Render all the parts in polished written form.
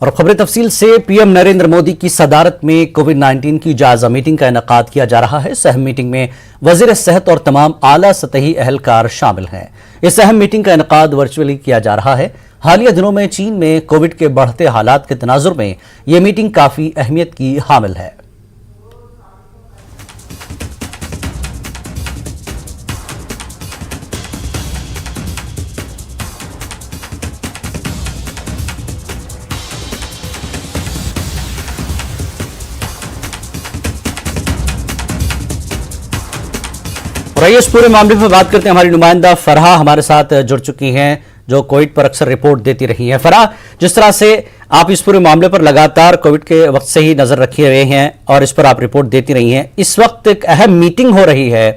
और खबरें तफसील से। पीएम नरेंद्र मोदी की सदारत में कोविड-19 की जायजा मीटिंग का इनेकाद किया जा रहा है। इस अहम मीटिंग में वजीर सेहत और तमाम आला सतही अहलकार शामिल हैं। इस अहम मीटिंग का इनेकाद वर्चुअली किया जा रहा है। हालिया दिनों में चीन में कोविड के बढ़ते हालात के तनाजुर में यह मीटिंग काफी अहमियत की हामिल है। और इस पूरे मामले पर बात करते हैं। हमारी नुमाइंदा फरहा हमारे साथ जुड़ चुकी हैं, जो कोविड पर अक्सर रिपोर्ट देती रही हैं। फरहा, जिस तरह से आप इस पूरे मामले पर लगातार कोविड के वक्त से ही नजर रखे हुए हैं और इस पर आप रिपोर्ट देती रही हैं, इस वक्त एक अहम मीटिंग हो रही है,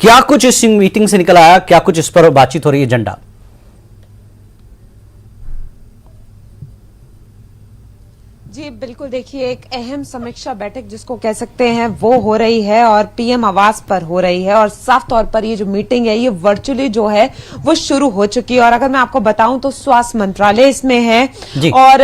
क्या कुछ इस मीटिंग से निकल आया, क्या कुछ इस पर बातचीत हो रही है एजेंडा? जी बिल्कुल, देखिए एक अहम समीक्षा बैठक जिसको कह सकते हैं वो हो रही है और पीएम आवास पर हो रही है। और साफ तौर पर ये जो मीटिंग है ये वर्चुअली जो है वो शुरू हो चुकी है। और अगर मैं आपको बताऊं तो स्वास्थ्य मंत्रालय इसमें है और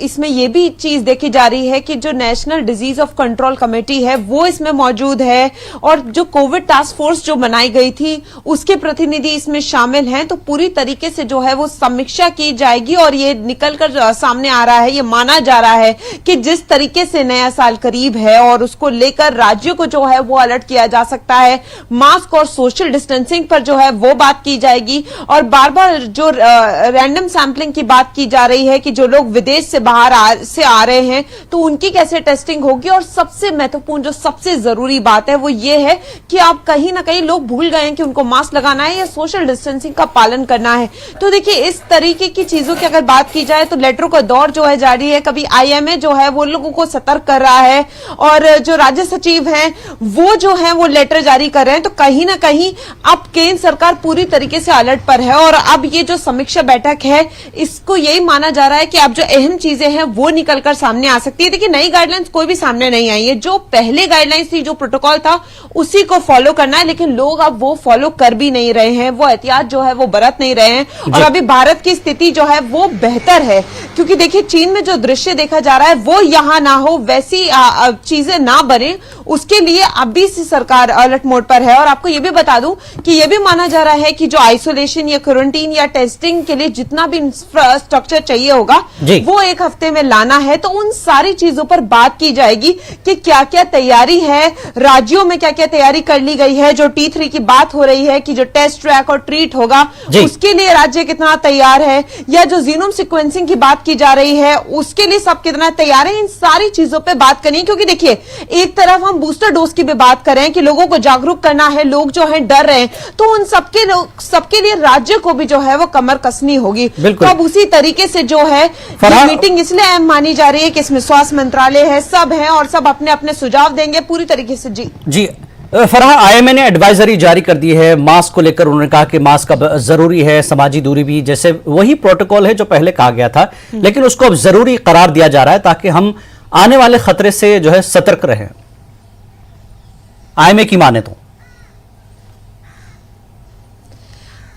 इसमें ये भी चीज देखी जा रही है कि जो national disease of control committee है वो इसमें मौजूद है और जो कोविड टास्क फोर्स जो बनाई गई थी उसके प्रतिनिधि इसमें शामिल हैं। तो पूरी तरीके से जो है वो समीक्षा की जाएगी और ये निकलकर सामने आ रहा है, ये माना जा रहा है कि जिस तरीके से नया साल करीब है और उसको लेकर राज्यों को जो है वो अलर्ट किया जा सकता है। मास्क और सोशल डिस्टेंसिंग पर जो है वो बात की जाएगी और बार बार जो रैंडम सैंपलिंग की बात की जा रही है कि जो लोग विदेश से बाहर से आ रहे हैं तो उनकी कैसे टेस्टिंग होगी। और सबसे महत्वपूर्ण जो सबसे जरूरी बात है वो ये है कि आप कहीं ना कहीं लोग भूल गए हैं कि उनको मास्क लगाना है या सोशल डिस्टेंसिंग का पालन करना है। तो देखिए इस तरीके की चीजों की अगर बात की जाए तो लेटरों का दौर जो है जारी है। कभी आईएमए जो है वो लोगों को सतर्क कर रहा है और जो राज्य सचिव हैं वो जो है वो लेटर जारी कर रहे हैं। तो कहीं ना कहीं अब केंद्र सरकार पूरी तरीके से अलर्ट पर है और अब ये जो समीक्षा बैठक है इसको यही माना जा रहा है कि अब जो अहम चीजें हैं वो निकलकर सामने आ सकती है। देखिए नई गाइडलाइंस कोई भी सामने नहीं आई है, जो पहले गाइडलाइंस थी, जो प्रोटोकॉल था उसी को फॉलो करना है, लेकिन लोग अब वो फॉलो कर भी नहीं रहे हैं, वो एहतियात जो है वो बरत नहीं रहे हैं। और अभी भारत की स्थिति जो है वो बेहतर है क्योंकि देखिए चीन में जो दृश्य देखा जा रहा है वो यहां ना हो, वैसी चीजें ना बने, उसके लिए अभी से सरकार अलर्ट मोड पर है। और आपको यह भी बता दूं कि यह भी माना जा रहा है कि जो आइसोलेशन या क्वारंटीन या टेस्टिंग के लिए जितना भी इंफ्रास्ट्रक्चर चाहिए होगा वो एक हफ्ते में लाना है। तो उन सारी चीजों पर बात की जाएगी कि क्या क्या तैयारी है, राज्यों में क्या क्या तैयारी कर ली गई है। जो T3 की बात हो रही है कि जो टेस्ट, ट्रैक और ट्रीट होगा उसके लिए राज्य कितना तैयार है, या जो जीनोम सिक्वेंसिंग की बात की जा रही है उसके लिए सब कितना तैयार है। इन सारी चीजों पे बात करनी है क्योंकि देखिए एक तरफ हम बूस्टर डोज की भी बात कर रहे हैं कि लोगों को जागरूक करना है, लोग जो है डर रहे हैं, तो उन सबके लिए राज्य को भी जो है वो कमर कसनी होगी। तो अब उसी तरीके से जो है ये मीटिंग इसलिए अहम मानी जा रही है कि इसमें स्वास्थ्य मंत्रालय है, सब है और सब अपने अपने सुझाव देंगे पूरी तरीके से। जी फरहा, आईएमए ने एडवाइजरी जारी कर दी है मास्क को लेकर। उन्होंने कहा कि मास्क अब जरूरी है, समाजी दूरी भी, जैसे वही प्रोटोकॉल है जो पहले कहा गया था, लेकिन उसको अब जरूरी करार दिया जा रहा है ताकि हम आने वाले खतरे से जो है सतर्क रहें, आईएमए की माने तो।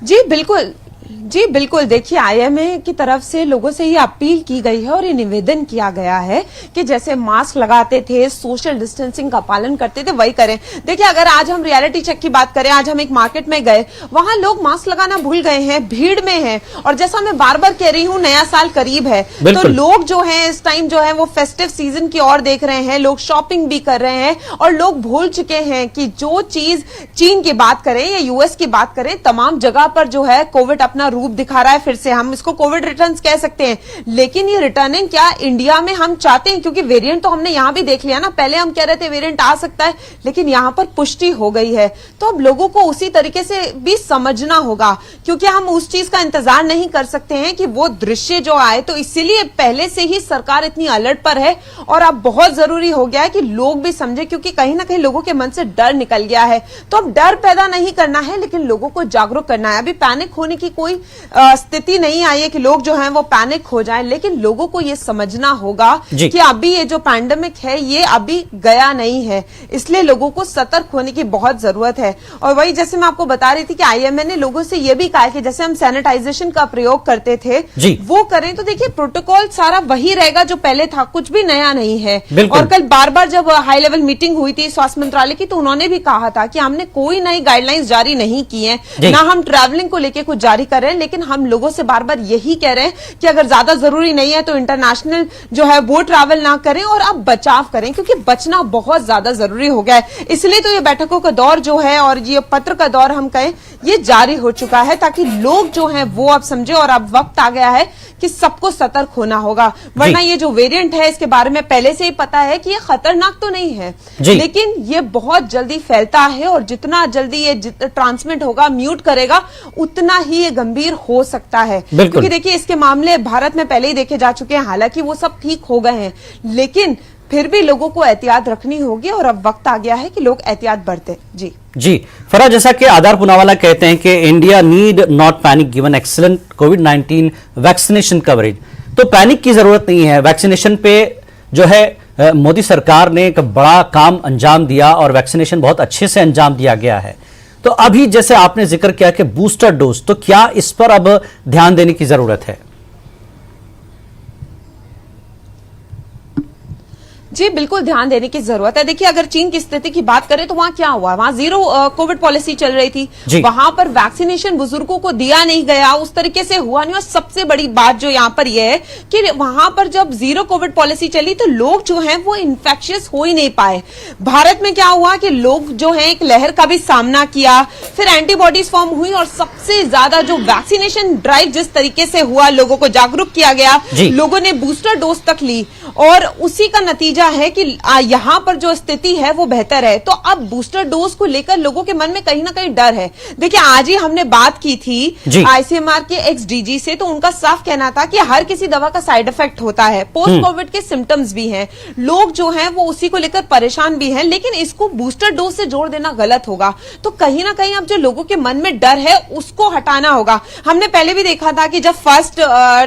जी बिल्कुल, देखिए आईएमए की तरफ से लोगों से ये अपील की गई है और ये निवेदन किया गया है कि जैसे मास्क लगाते थे, सोशल डिस्टेंसिंग का पालन करते थे, वही करें। देखिए अगर आज हम रियलिटी चेक की बात करें, आज हम एक मार्केट में गए, वहां लोग मास्क लगाना भूल गए हैं, भीड़ में हैं। और जैसा मैं बार बार कह रही हूं, नया साल करीब है तो लोग जो है इस टाइम जो है वो फेस्टिव सीजन की ओर देख रहे हैं, लोग शॉपिंग भी कर रहे हैं और लोग भूल चुके हैं कि जो चीज चीन की बात करें या यूएस की बात करें, तमाम जगह पर जो है कोविड अपना रूप दिखा रहा है। फिर से हम इसको कोविड रिटर्न्स कह सकते हैं, लेकिन ये रिटर्निंग क्या इंडिया में हम चाहते हैं, क्योंकि वेरिएंट तो हमने यहां भी देख लिया ना। पहले हम कह रहे थे वेरिएंट आ सकता है, लेकिन यहां पर पुष्टि हो गई है। तो अब लोगों को उसी तरीके से भी समझना होगा क्योंकि हम उस चीज का इंतजार नहीं कर सकते हैं कि वो दृश्य जो आए। तो इसीलिए पहले से ही सरकार इतनी अलर्ट पर है और अब बहुत जरूरी हो गया है कि लोग भी समझे, क्योंकि कहीं ना कहीं लोगों के मन से डर निकल गया है। तो अब डर पैदा नहीं करना है, लेकिन लोगों को जागरूक करना है। अभी पैनिक होने की कोई कोई स्थिति नहीं आई है कि लोग जो हैं वो पैनिक हो जाएं, लेकिन लोगों को ये समझना होगा कि अभी ये जो पैंडेमिक है ये अभी गया नहीं है, इसलिए लोगों को सतर्क होने की बहुत जरूरत है। और वही जैसे मैं आपको बता रही थी कि आईएमए ने लोगों से ये भी कहा कि जैसे हम सैनिटाइजेशन का प्रयोग करते थे वो करें, तो देखिए प्रोटोकॉल सारा वही रहेगा जो पहले था, कुछ भी नया नहीं है। और कल बार बार जब हाई लेवल मीटिंग हुई थी स्वास्थ्य मंत्रालय की, तो उन्होंने भी कहा था कि हमने कोई नई गाइडलाइंस जारी नहीं की है, ना हम ट्रैवलिंग को लेकर कुछ जारी कर रहे हैं, लेकिन हम लोगों से बार बार यही कह रहे हैं कि अगर ज्यादा जरूरी नहीं है तो इंटरनेशनल जो है वो ट्रैवल ना करें और अब बचाव करें, क्योंकि बचना बहुत ज्यादा जरूरी हो गया है। इसलिए तो ये बैठकों का दौर जो है और ये पत्र का दौर हम कहें ये जारी हो चुका है, ताकि लोग जो हैं वो अब समझे। और अब वक्त आ गया है कि सबको सतर्क होना होगा, वरना ये जो वेरिएंट है इसके बारे में पहले से ही पता है कि ये खतरनाक तो नहीं है, लेकिन ये बहुत जल्दी फैलता है और जितना जल्दी ये ट्रांसमिट होगा, म्यूट करेगा, उतना ही ये गंभीर हो सकता है। क्योंकि देखिए इसके मामले भारत में पहले ही देखे जा चुके हैं, हालांकि वो सब ठीक हो गए हैं, लेकिन फिर भी लोगों को एहतियात रखनी होगी और अब वक्त आ गया है कि लोग एहतियात बरतें। जी फराह, जैसा कि आधार पूनावाला कहते हैं कि India need not panic given excellent covid vaccination coverage, तो पैनिक की जरूरत नहीं है। वैक्सीनेशन पे जो है मोदी सरकार ने एक बड़ा काम अंजाम दिया और वैक्सीनेशन बहुत अच्छे से अंजाम दिया गया है। तो अभी जैसे आपने जिक्र किया कि बूस्टर डोज, तो क्या इस पर अब ध्यान देने की जरूरत है? जी बिल्कुल ध्यान देने की जरूरत है। देखिए अगर चीन की स्थिति की बात करें तो वहां क्या हुआ, वहां जीरो कोविड पॉलिसी चल रही थी, वहां पर वैक्सीनेशन बुजुर्गों को दिया नहीं गया, उस तरीके से हुआ नहीं। और सबसे बड़ी बात जो यहाँ पर यह है कि वहां पर जब जीरो कोविड पॉलिसी चली तो लोग जो हैं वो इन्फेक्शियस हो ही नहीं पाए। भारत में क्या हुआ कि लोग जो है एक लहर का भी सामना किया, फिर एंटीबॉडीज फॉर्म हुई और सबसे ज्यादा जो वैक्सीनेशन ड्राइव जिस तरीके से हुआ, लोगों को जागरूक किया गया, लोगों ने बूस्टर डोज तक ली और उसी का नतीजा है कि यहां पर जो स्थिति है वो बेहतर है। तो अब बूस्टर डोज को लेकर लोगों के मन में कहीं ना कहीं डर है। देखिए आज ही हमने बात की थी आईसीएमआर के एक्स-डीजी से, तो उनका साफ कहना था कि हर किसी दवा का साइड इफेक्ट होता है, पोस्ट कोविड के सिम्टम्स भी हैं, लोग जो हैं वो उसी को लेकर परेशान भी हैं, लेकिन इसको बूस्टर डोज से जोड़ देना गलत होगा। तो कहीं ना कहीं अब जो लोगों के मन में डर है उसको हटाना होगा। हमने पहले भी देखा था कि जब फर्स्ट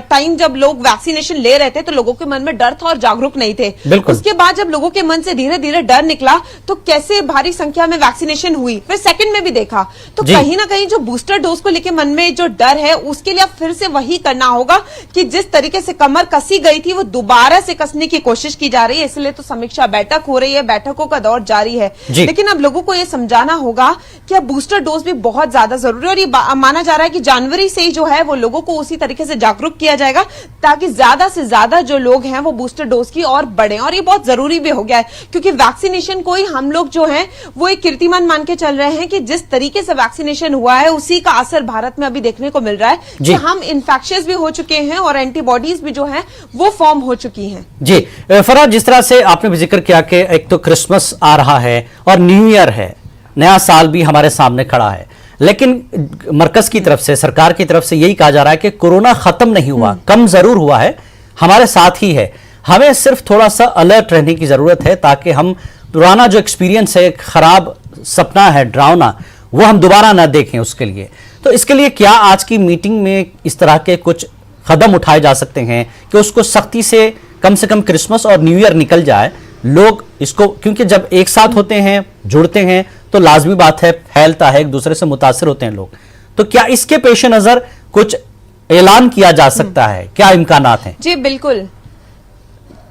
टाइम जब लोग वैक्सीनेशन ले रहे थे तो लोगों के मन में डर था और जागरूक नहीं थे। उसके बाद जब लोगों के मन से धीरे धीरे डर निकला तो कैसे भारी संख्या में वैक्सीनेशन हुई, फिर सेकंड में भी देखा। तो कहीं ना कहीं जो बूस्टर डोज को लेकर मन में जो डर है उसके लिए अब फिर से वही करना होगा कि जिस तरीके से कमर कसी गई थी वो दोबारा से कसने की कोशिश की जा रही है। इसलिए तो समीक्षा बैठक हो रही है, बैठकों का दौर जारी है, लेकिन अब लोगों को यह समझाना होगा कि अब बूस्टर डोज भी बहुत ज्यादा जरूरी है। और ये माना जा रहा है कि जनवरी से ही जो है वो लोगों को उसी तरीके से जागरूक किया जाएगा ताकि ज्यादा से ज्यादा जो लोग हैं वो बूस्टर डोज की और बढ़े। और ये बहुत जरूरी भी हो गया है क्योंकि वैक्सीनेशन को ही हम लोग जो है वो एक कीर्तिमान मान के चल रहे हैं कि जिस तरीके से वैक्सीनेशन हुआ है उसी का असर भारत में अभी देखने को मिल रहा है कि हम इन्फेक्शियस भी हो चुके हैं और एंटीबॉडीज भी जो है वो फॉर्म हो चुकी हैं। जी फराह, जिस तरह से आपने भी जिक्र किया कि एक तो क्रिसमस आ रहा है और न्यू ईयर है, नया साल भी हमारे सामने खड़ा है, लेकिन मरकज की तरफ से, सरकार की तरफ से यही कहा जा रहा है कि कोरोना खत्म नहीं हुआ, कम जरूर हुआ है, हमारे साथ ही है, हमें सिर्फ थोड़ा सा अलर्ट रहने की जरूरत है ताकि हम पुराना जो एक्सपीरियंस है, खराब सपना है, डरावना, वो हम दोबारा ना देखें उसके लिए। तो इसके लिए क्या आज की मीटिंग में इस तरह के कुछ कदम उठाए जा सकते हैं कि उसको सख्ती से कम क्रिसमस और न्यू ईयर निकल जाए, लोग इसको, क्योंकि जब एक साथ होते हैं, जुड़ते हैं तो लाजमी बात है फैलता है, एक दूसरे से मुतासिर होते हैं लोग, तो क्या इसके पेश नजर कुछ ऐलान किया जा सकता है, क्या इम्कानात हैं? जी बिल्कुल,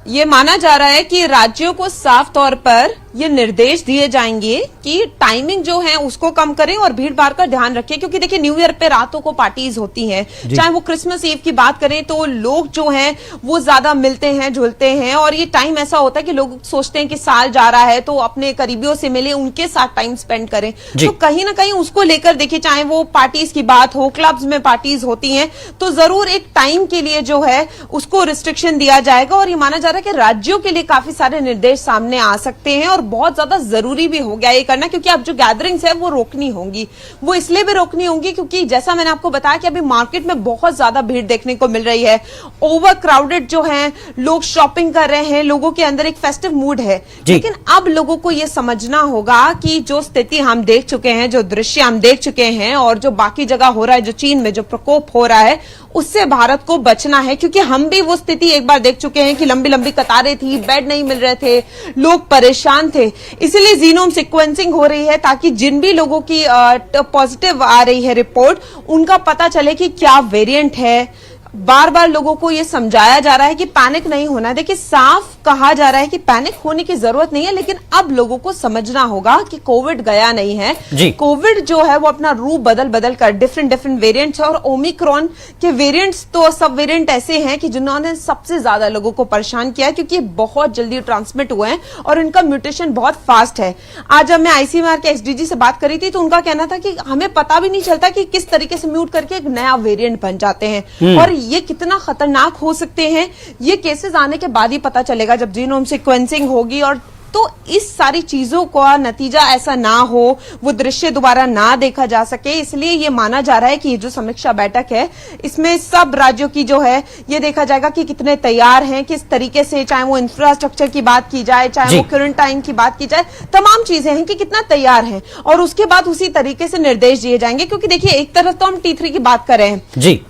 ये माना जा रहा है कि राज्यों को साफ तौर पर ये निर्देश दिए जाएंगे कि टाइमिंग जो है उसको कम करें और भीड़ भाड़ का ध्यान रखें, क्योंकि देखिए न्यू ईयर पे रातों को पार्टीज होती हैं, चाहे वो क्रिसमस ईव की बात करें तो लोग जो हैं वो ज्यादा मिलते हैं, जुलते हैं और ये टाइम ऐसा होता है कि लोग सोचते हैं कि साल जा रहा है तो अपने करीबियों से मिले, उनके साथ टाइम स्पेंड करें। तो कहीं ना कहीं उसको लेकर देखिए, चाहे वो पार्टीज की बात हो, क्लब्स में पार्टीज होती हैं, तो जरूर एक टाइम के लिए जो है उसको रिस्ट्रिक्शन दिया जाएगा। और ये माना जा रहा है कि राज्यों के लिए काफी सारे निर्देश सामने आ सकते हैं और और बहुत ज्यादा जरूरी भी हो गया ये करना, क्योंकि अब जो गैदरिंग्स है वो रोकनी होंगी। वो इसलिए भी रोकनी होंगी क्योंकि जैसा मैंने आपको बताया कि अभी मार्केट में बहुत ज्यादा भीड़ देखने को मिल रही है, ओवर क्राउडेड जो है, लोग शॉपिंग कर रहे हैं, लोगों के अंदर एक फेस्टिव मूड है। लेकिन अब लोगों को यह समझना होगा कि जो स्थिति हम देख चुके हैं, जो दृश्य हम देख चुके हैं और जो बाकी जगह हो रहा है, जो चीन में जो प्रकोप हो रहा है, उससे भारत को बचना है। क्योंकि हम भी वो स्थिति एक बार देख चुके हैं कि लंबी लंबी कतारें थी, बेड नहीं मिल रहे थे, लोग परेशान थे। इसलिए जीनोम सीक्वेंसिंग हो रही है ताकि जिन भी लोगों की पॉजिटिव आ रही है रिपोर्ट, उनका पता चले कि क्या वेरिएंट है। बार बार लोगों को यह समझाया जा रहा है कि पैनिक नहीं होना। देखिए, साफ कहा जा रहा है कि पैनिक होने की जरूरत नहीं है, लेकिन अब लोगों को समझना होगा कि कोविड गया नहीं है। कोविड जो है वो अपना रूप बदल बदल कर डिफरेंट वेरिएंट्स, और ओमिक्रॉन के वेरिएंट्स तो सब वेरिएंट ऐसे हैं कि जिन्होंने सबसे ज्यादा लोगों को परेशान किया, क्योंकि बहुत जल्दी ट्रांसमिट हुए हैं और इनका म्यूटेशन बहुत फास्ट है। आज जब मैं आईसीएमआर के एसडीजी से बात करी थी तो उनका कहना था कि हमें पता भी नहीं चलता कि किस तरीके से म्यूट करके एक नया वेरिएंट बन जाते हैं, और ये कितना खतरनाक हो सकते हैं ये केसेस आने के बाद ही पता चलेगा, जब जीनोम सीक्वेंसिंग होगी। और तो इस सारी चीजों का नतीजा ऐसा ना हो, वो दृश्य दोबारा ना देखा जा सके, इसलिए ये माना जा रहा है कि ये जो समीक्षा बैठक है इसमें सब राज्यों की जो है ये देखा जाएगा कि कितने तैयार हैं, किस तरीके से, चाहे वो इंफ्रास्ट्रक्चर की बात की जाए, चाहे वो क्वारंटाइन की बात की जाए, तमाम चीजें हैं कि कितना तैयार हैं, और उसके बाद उसी तरीके से निर्देश दिए जाएंगे। क्योंकि देखिए, एक तरफ तो हम T3 की बात कर रहे हैं,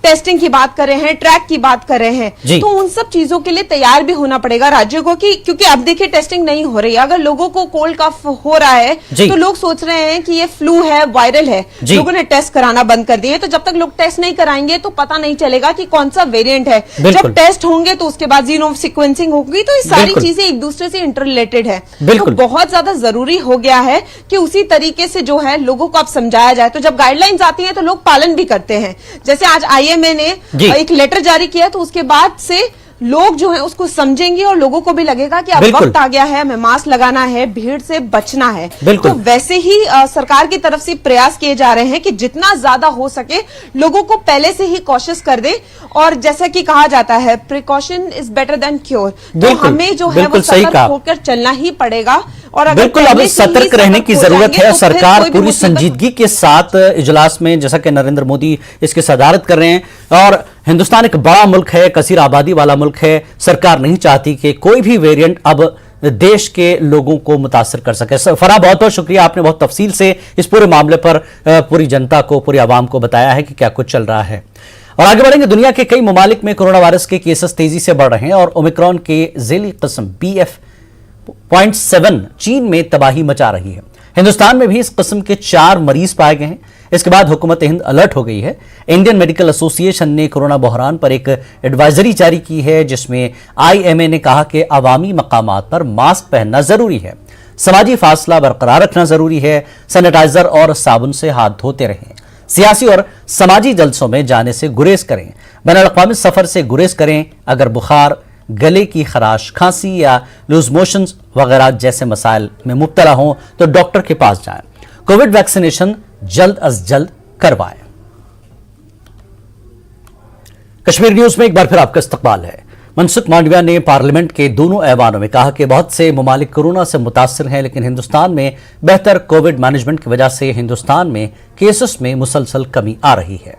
टेस्टिंग की बात कर रहे हैं, ट्रैक की बात कर रहे हैं, तो उन सब चीजों के लिए तैयार भी होना पड़ेगा राज्यों को। क्योंकि अब देखिए टेस्टिंग नहीं हो रही, अगर लोगों को कोल्ड कफ हो रहा है तो लोग सोच रहे हैं कि ये फ्लू है, वायरल है, लोगों ने टेस्ट कराना बंद कर दिए। तो जब तक लोग टेस्ट नहीं कराएंगे तो पता नहीं चलेगा कि कौन सा वेरिएंट है। जब टेस्ट होंगे तो उसके बाद जीनोम सीक्वेंसिंग होगी, तो ये सारी चीजें एक दूसरे से इंटररिलेटेड है। तो बहुत ज्यादा जरूरी हो गया है कि उसी तरीके से जो है लोगों को अब समझाया जाए। तो जब गाइडलाइंस आती है तो लोग पालन भी करते हैं। जैसे आज आईएमए ने एक लेटर जारी किया, तो उसके बाद से लोग जो है उसको समझेंगे और लोगों को भी लगेगा कि अब वक्त आ गया है, हमें मास्क लगाना है, भीड़ से बचना है। तो वैसे ही सरकार की तरफ से प्रयास किए जा रहे हैं कि जितना ज्यादा हो सके लोगों को पहले से ही कॉशियस कर दे। और जैसा कि कहा जाता है, precaution is better than cure, तो हमें जो है वो सतर्क होकर चलना ही पड़ेगा। और बिल्कुल, अब सतर्क रहने की जरूरत है। सरकार पूरी संजीदगी के साथ इजलास में, जैसा कि नरेंद्र मोदी इसकी सदारत कर रहे हैं, और हिंदुस्तान एक बड़ा मुल्क है, कसीर आबादी वाला मुल्क है। सरकार नहीं चाहती कि कोई भी वेरिएंट अब देश के लोगों को मुतासर कर सके। फराह, बहुत बहुत शुक्रिया, आपने बहुत तफसील से इस पूरे मामले पर पूरी जनता को, पूरी आवाम को बताया है कि क्या कुछ चल रहा है। और आगे बढ़ेंगे, दुनिया के कई ममालिक में कोरोना वायरस के केसेस तेजी से बढ़ रहे हैं और ओमिक्रॉन के झेली किस्म BF.7 चीन में तबाही मचा रही है। हिंदुस्तान में भी इस किस्म के 4 मरीज पाए गए हैं। इसके बाद हुकूमत हिंद अलर्ट हो गई है। इंडियन मेडिकल एसोसिएशन ने कोरोना बहरान पर एक एडवाइजरी जारी की है, जिसमें IMA ने कहा कि अवामी मकामात पर मास्क पहनना जरूरी है, समाजी फासला बरकरार रखना जरूरी है, सैनिटाइजर और साबुन से हाथ धोते रहें, सियासी और समाजी जलसों में जाने से गुरेज करें, बैनुल-अक़वामी सफर से गुरेज करें। अगर बुखार, गले की खराश, खांसी या लूज मोशंस वगैरह जैसे मसाइल में मुब्तला हों तो डॉक्टर के पास जाएं। कोविड वैक्सीनेशन जल्द अज जल्द करवाएं। कश्मीर न्यूज में एक बार फिर आपका इस्तकबाल है। मनसुख मांडविया ने पार्लियामेंट के दोनों ऐवानों में कहा कि बहुत से ममालिक कोरोना से मुतासर हैं, लेकिन हिंदुस्तान में बेहतर कोविड मैनेजमेंट की वजह से हिंदुस्तान में केसेस में मुसलसल कमी आ रही है।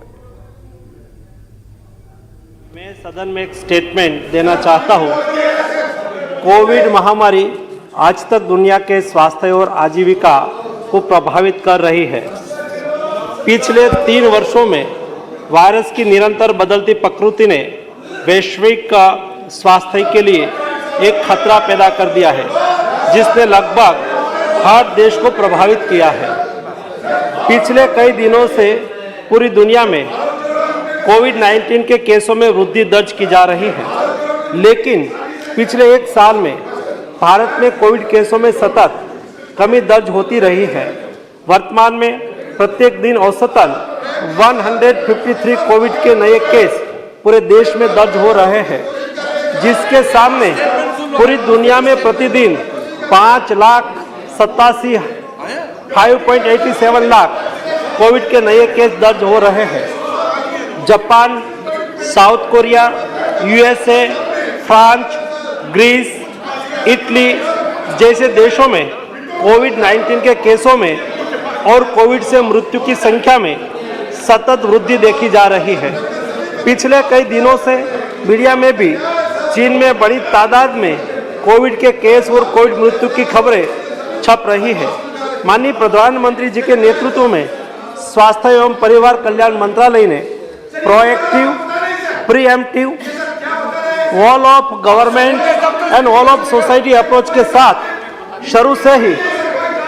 मैं सदन में एक स्टेटमेंट देना चाहता हूं। कोविड महामारी आज तक दुनिया के स्वास्थ्य और आजीविका को प्रभावित कर रही है। पिछले 3 वर्षों में वायरस की निरंतर बदलती प्रकृति ने वैश्विक स्वास्थ्य के लिए एक खतरा पैदा कर दिया है, जिसने लगभग हर देश को प्रभावित किया है। पिछले कई दिनों से पूरी दुनिया में कोविड-19 के केसों में वृद्धि दर्ज की जा रही है, लेकिन पिछले 1 साल में भारत में कोविड केसों में सतत कमी दर्ज होती रही है। वर्तमान में प्रत्येक दिन औसतन 153 कोविड के नए केस पूरे देश में दर्ज हो रहे हैं, जिसके सामने पूरी दुनिया में प्रतिदिन 5,87,587 लाख कोविड के नए केस दर्ज हो रहे हैं। Japan, South Korea, USA, France, Greece, Italy जैसे देशों में कोविड-19 के केसों में और कोविड से मृत्यु की संख्या में सतत वृद्धि देखी जा रही है। पिछले कई दिनों से मीडिया में भी चीन में बड़ी तादाद में कोविड के केस और कोविड मृत्यु की खबरें छप रही है। माननीय प्रधानमंत्री जी के नेतृत्व में स्वास्थ्य एवं परिवार कल्याण मंत्रालय ने proactive, pre-emptive, all of government and all of society approach के साथ शुरू से ही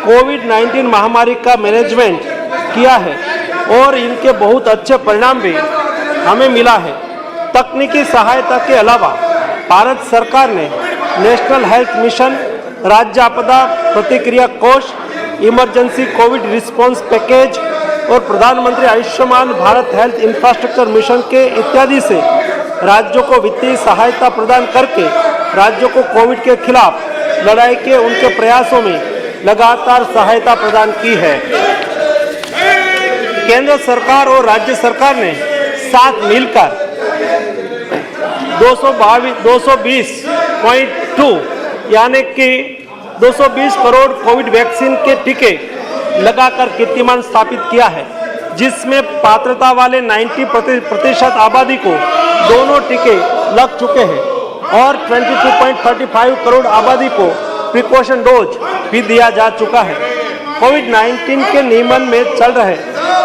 कोविड-19 महामारी का मैनेजमेंट किया है और इनके बहुत अच्छे परिणाम भी हमें मिला है। तकनीकी सहायता के अलावा भारत सरकार ने नेशनल हेल्थ मिशन, राज्य आपदा प्रतिक्रिया कोष, इमरजेंसी कोविड रिस्पांस पैकेज और प्रधानमंत्री Ayushman Bharat health infrastructure mission के इत्यादि से राज्यों को वित्तीय सहायता प्रदान करके राज्यों को कोविड के खिलाफ लड़ाई के उनके प्रयासों में लगातार सहायता प्रदान की है। केंद्र सरकार और राज्य सरकार ने साथ मिलकर 220.2 यानी कि 220 करोड़ कोविड वैक्सीन के टीके लगाकर कीर्तिमान स्थापित किया है, जिसमें पात्रता वाले 90% आबादी को दोनों टीके लग चुके हैं और 22.35 करोड़ आबादी को प्रिकॉशन डोज भी दिया जा चुका है। कोविड-19 के नियमन में चल रहे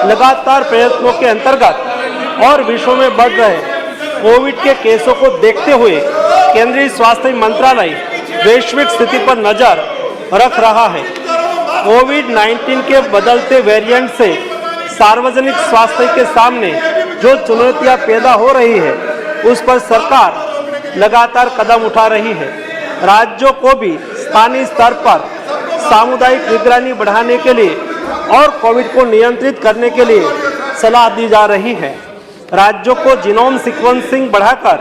लगातार प्रयत्नों के अंतर्गत और विश्व में बढ़ रहे कोविड के केसों को देखते हुए केंद्रीय स्वास्थ्य मंत्रालय वैश्विक स्थिति पर नजर रख रहा है। कोविड-19 के बदलते वेरिएंट से सार्वजनिक स्वास्थ्य के सामने जो चुनौतियां पैदा हो रही है, उस पर सरकार लगातार कदम उठा रही है। राज्यों को भी स्थानीय स्तर पर सामुदायिक निगरानी बढ़ाने के लिए और कोविड को नियंत्रित करने के लिए सलाह दी जा रही है। राज्यों को जीनोम सीक्वेंसिंग बढ़ाकर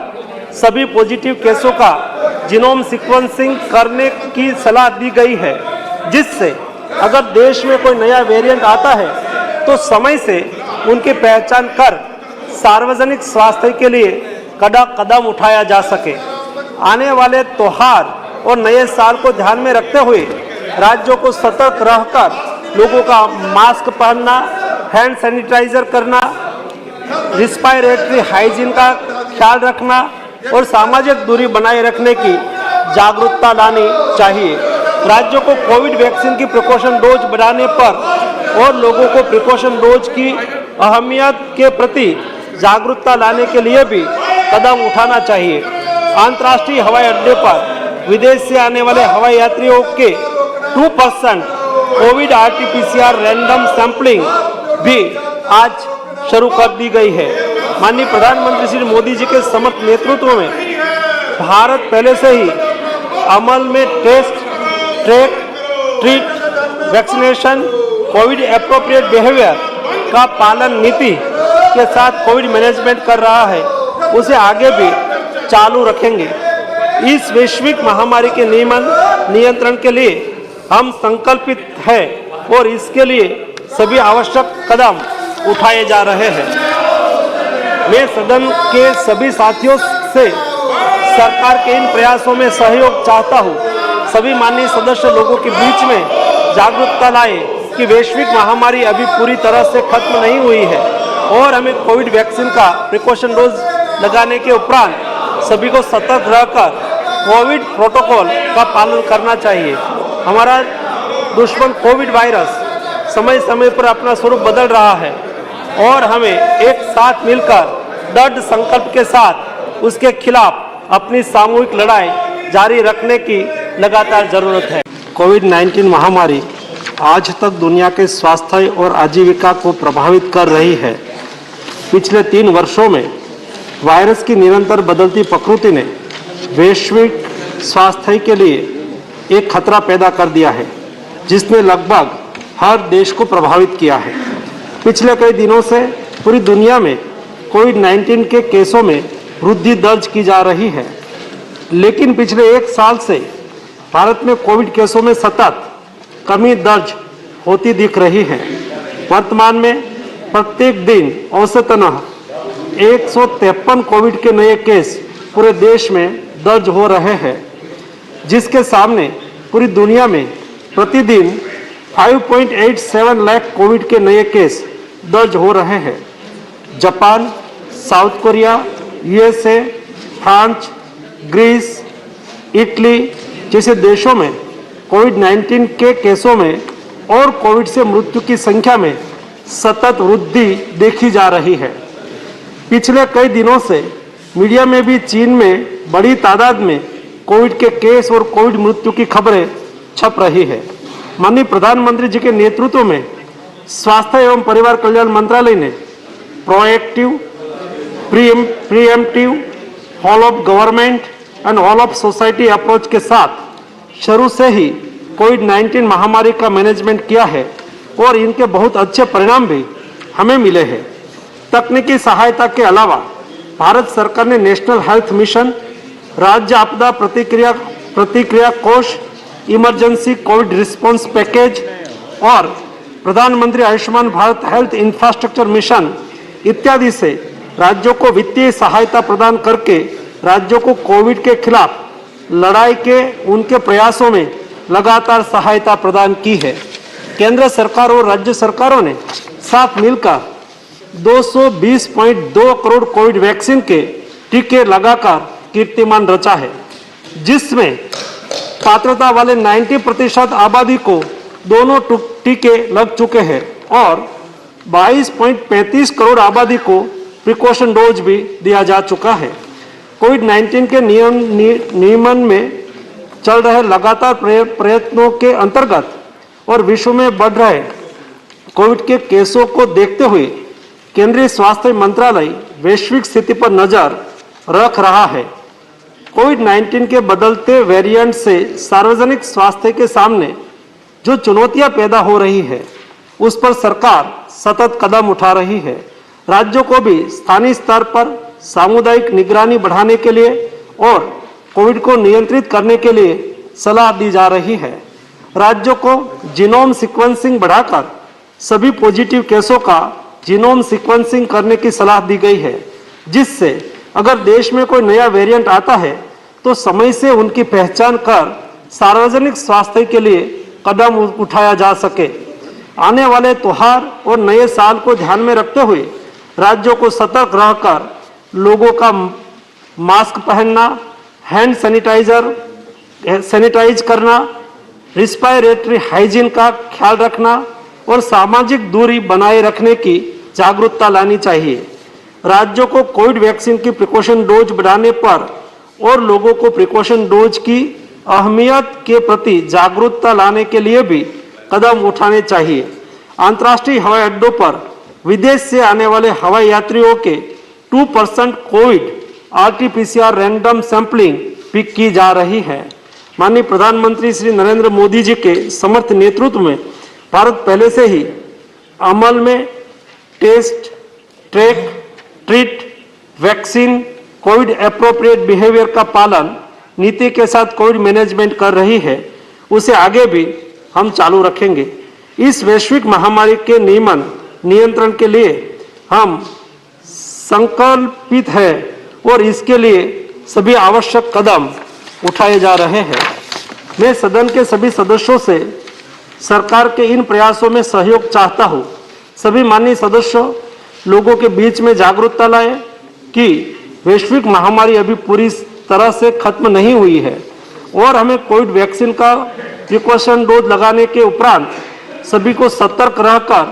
सभी पॉजिटिव केसों का जीनोम सीक्वेंसिंग करने की सलाह दी गई है, जिससे अगर देश में कोई नया वेरिएंट आता है तो समय से उनकी पहचान कर सार्वजनिक स्वास्थ्य के लिए कड़ा कदम उठाया जा सके। आने वाले त्योहार और नए साल को ध्यान में रखते हुए राज्यों को सतर्क रहकर लोगों का मास्क पहनना, हैंड सैनिटाइजर करना, रिस्पायरेटरी हाइजीन का ख्याल रखना और सामाजिक दूरी बनाए रखने की जागरूकता लानी चाहिए। राज्यों को कोविड वैक्सीन की प्रिकॉशन डोज बढ़ाने पर और लोगों को प्रिकॉशन डोज की अहमियत के प्रति जागरूकता लाने के लिए भी कदम उठाना चाहिए। अंतर्राष्ट्रीय हवाई अड्डे पर विदेश से आने वाले हवाई यात्रियों के 2% कोविड RT-PCR रैंडम सैंपलिंग भी आज शुरू कर दी गई है। माननीय प्रधानमंत्री श्री मोदी जी के समर्थ नेतृत्व में भारत पहले से ही अमल में test, track, treat, vaccination, covid appropriate behaviour का पालन नीति के साथ कोविड मैनेजमेंट कर रहा है, उसे आगे भी चालू रखेंगे। इस वैश्विक महामारी के नियंत्रण के लिए हम संकल्पित हैं और इसके लिए सभी आवश्यक कदम उठाए जा रहे हैं। मैं सदन के सभी साथियों से सरकार के इन प्रयासों में सहयोग चाहता हूं। सभी माननीय सदस्य लोगों के बीच में जागरूकता लाए कि वैश्विक महामारी अभी पूरी तरह से खत्म नहीं हुई है और हमें कोविड वैक्सीन का प्रिकॉशन डोज लगाने के उपरांत सभी को सतर्क रहकर कोविड प्रोटोकॉल का पालन करना चाहिए। हमारा दुश्मन कोविड वायरस समय समय पर अपना स्वरूप बदल रहा है और हमें एक साथ मिलकर दृढ़ संकल्प के साथ उसके खिलाफ अपनी सामूहिक लड़ाई जारी रखने की लगातार जरूरत है। कोविड-19 महामारी आज तक दुनिया के स्वास्थ्य और आजीविका को प्रभावित कर रही है। पिछले 3 वर्षों में वायरस की निरंतर बदलती प्रकृति ने वैश्विक स्वास्थ्य के लिए एक खतरा पैदा कर दिया है, जिसने लगभग हर देश को प्रभावित किया है। पिछले कई दिनों से पूरी दुनिया में कोविड-19 के केसों में वृद्धि दर्ज की जा रही है, लेकिन पिछले 1 साल से भारत में कोविड केसों में सतत कमी दर्ज होती दिख रही है। वर्तमान में प्रत्येक दिन औसतन 153 कोविड के नए केस पूरे देश में दर्ज हो रहे हैं, जिसके सामने पूरी दुनिया में प्रतिदिन 5.87 लाख कोविड के नए केस दर्ज हो रहे हैं। Japan, South Korea, USA, France, Greece, Italy जैसे देशों में कोविड-19 के केसों में और कोविड से मृत्यु की संख्या में सतत वृद्धि देखी जा रही है। पिछले कई दिनों से मीडिया में भी चीन में बड़ी तादाद में कोविड के केस और कोविड मृत्यु की खबरें छप रही है। माननीय प्रधानमंत्री जी के नेतृत्व में स्वास्थ्य एवं परिवार कल्याण मंत्रालय ने proactive, pre-emptive, all of government and all of society approach के साथ शुरू से ही कोविड-19 महामारी का मैनेजमेंट किया है और इनके बहुत अच्छे परिणाम भी हमें मिले हैं। तकनीकी सहायता के अलावा भारत सरकार ने नेशनल हेल्थ मिशन, राज्य आपदा प्रतिक्रिया कोष, इमरजेंसी कोविड रिस्पांस पैकेज और प्रधानमंत्री Ayushman Bharat health infrastructure mission इत्यादि से राज्यों को वित्तीय सहायता प्रदान करके राज्यों को कोविड के खिलाफ लड़ाई के उनके प्रयासों में लगातार सहायता प्रदान की है। केंद्र सरकार और राज्य सरकारों ने साथ मिलकर 220.2 करोड़ कोविड वैक्सीन के टीके लगाकर कीर्तिमान रचा है, जिसमें पात्रता वाले 90% आबादी को दोनों टीके लग चुके हैं और 22.35 करोड़ आबादी को प्रिकॉशन डोज भी दिया जा चुका है। कोविड-19 के नियमन में चल रहे लगातार प्रयत्नों के अंतर्गत और विश्व में बढ़ रहे कोविड के केसों को देखते हुए केंद्रीय स्वास्थ्य मंत्रालय वैश्विक स्थिति पर नजर रख रहा है। कोविड-19 के बदलते वेरिएंट से सार्वजनिक स्वास्थ्य के सामने जो चुनौतियां पैदा हो रही है, उस पर सरकार सतत कदम उठा रही है। राज्यों को भी स्थानीय स्तर पर सामुदायिक निगरानी बढ़ाने के लिए और कोविड को नियंत्रित करने के लिए सलाह दी जा रही है। राज्यों को जीनोम सीक्वेंसिंग बढ़ाकर सभी पॉजिटिव केसों का जीनोम सीक्वेंसिंग करने की सलाह दी गई है, जिससे अगर देश में कोई नया वेरिएंट आता है तो समय से उनकी पहचान कर सार्वजनिक स्वास्थ्य के लिए कदम उठाया जा सके। आने वाले त्योहार और नए साल को ध्यान में रखते हुए राज्यों को सतर्क रहकर लोगों का मास्क पहनना, हैंड सैनिटाइज करना, रिस्पायरेटरी हाइजीन का ख्याल रखना और सामाजिक दूरी बनाए रखने की जागरूकता लानी चाहिए। राज्यों को कोविड वैक्सीन की प्रिकॉशन डोज बढ़ाने पर और लोगों को प्रिकॉशन डोज की अहमियत के प्रति जागरूकता लाने के लिए भी कदम उठाने चाहिए। अंतर्राष्ट्रीय हवाई अड्डों पर विदेश से आने वाले हवाई यात्रियों के 2% कोविड RT-PCR रैंडम सैंपलिंग भी की जा रही है। माननीय प्रधानमंत्री श्री नरेंद्र मोदी जी के समर्थ नेतृत्व में भारत पहले से ही अमल में test, track, treat, vaccine, covid appropriate behaviour का पालन नीति के साथ कोविड मैनेजमेंट कर रही है। उसे आगे भी हम चालू रखेंगे। इस वैश्विक महामारी के नियंत्रण के लिए हम संकल्पित है और इसके लिए सभी आवश्यक कदम उठाए जा रहे हैं। मैं सदन के सभी सदस्यों से सरकार के इन प्रयासों में सहयोग चाहता हूं। सभी माननीय सदस्यों लोगों के बीच में जागरूकता लाए कि वैश्विक महामारी अभी पूरी तरह से खत्म नहीं हुई है और हमें कोविड वैक्सीन का प्रिकॉशन डोज लगाने के उपरांत सभी को सतर्क रहकर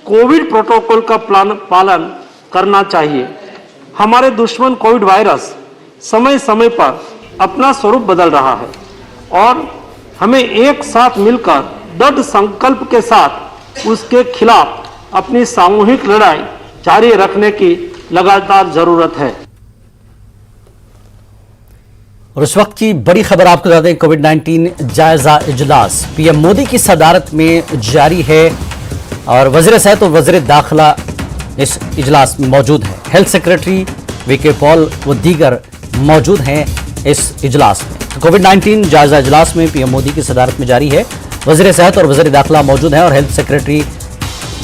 कोविड प्रोटोकॉल का पालन करना चाहिए। हमारे दुश्मन कोविड वायरस समय समय पर अपना स्वरूप बदल रहा है और हमें एक साथ मिलकर दृढ़ संकल्प के साथ उसके खिलाफ अपनी सामूहिक लड़ाई जारी रखने की लगातार जरूरत है। और इस वक्त की बड़ी खबर आपको बता दें, कोविड-19 जायजा इजलास पीएम मोदी की सदारत में जारी है और वज़ीर सेहत और वज़ीर दाखिला इस इजलास में मौजूद है। हेल्थ सेक्रेटरी वीके पॉल व दीगर मौजूद हैं इस इजलास में। तो कोविड-19 जायजा इजलास में पीएम मोदी की सदारत में जारी है। वज़ीर सेहत और वज़ीर दाखिला मौजूद हैं और हेल्थ सेक्रेटरी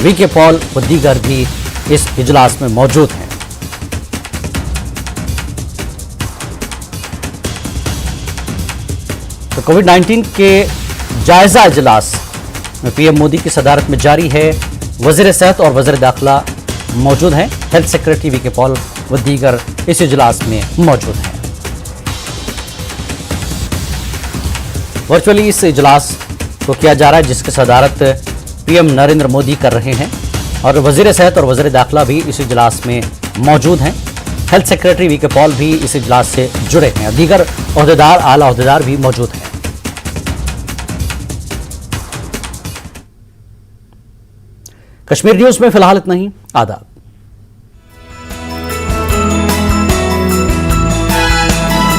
वीके पॉल व दीगर भी इस इजलास में मौजूद हैं। तो कोविड-19 के जायजा इजलास में पीएम मोदी की सदारत में जारी है। वजीर सेहत और वजीर दाखिला मौजूद हैं। हेल्थ सेक्रेटरी वीके पॉल व दीगर इस इजलास में मौजूद हैं। वर्चुअली इस इजलास को किया जा रहा है, जिसकी सदारत पीएम नरेंद्र मोदी कर रहे हैं और वजीर सेहत और वजीर दाखिला भी इस इजलास में मौजूद हैं। हेल्थ सेक्रेटरी वीके पॉल भी इस इजलास से जुड़े हैं। दीगर ओहदेदार, आला ओहदेदार भी मौजूद हैं। कश्मीर न्यूज में फिलहाल इतना ही। आदाब।